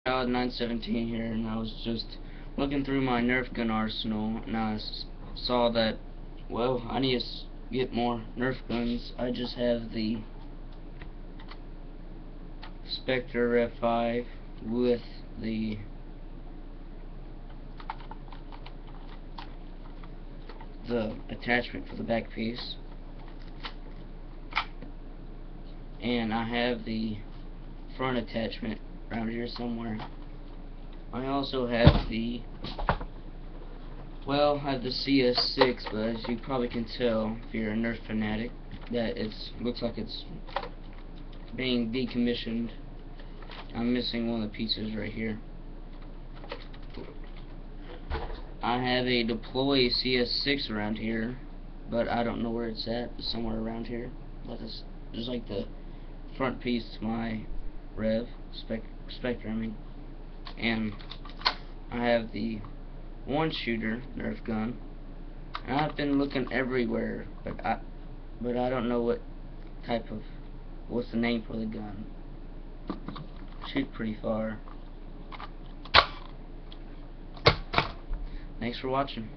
917 here, and I was just looking through my Nerf gun arsenal, and I saw that, well, I need to get more Nerf guns. I just have the Spectre F5 with the attachment for the back piece, and I have the front attachment around here somewhere. I also have the, well, I have the CS6, but as you probably can tell if you're a Nerf fanatic, that it looks like it's being decommissioned. I'm missing one of the pieces right here. I have a deploy CS6 around here, but I don't know where it's at. It's somewhere around here. But it's just like the front piece to my Spectre, I mean. And I have the one shooter Nerf gun. And I've been looking everywhere, but I don't know what's the name for the gun. Shoot pretty far. Thanks for watching.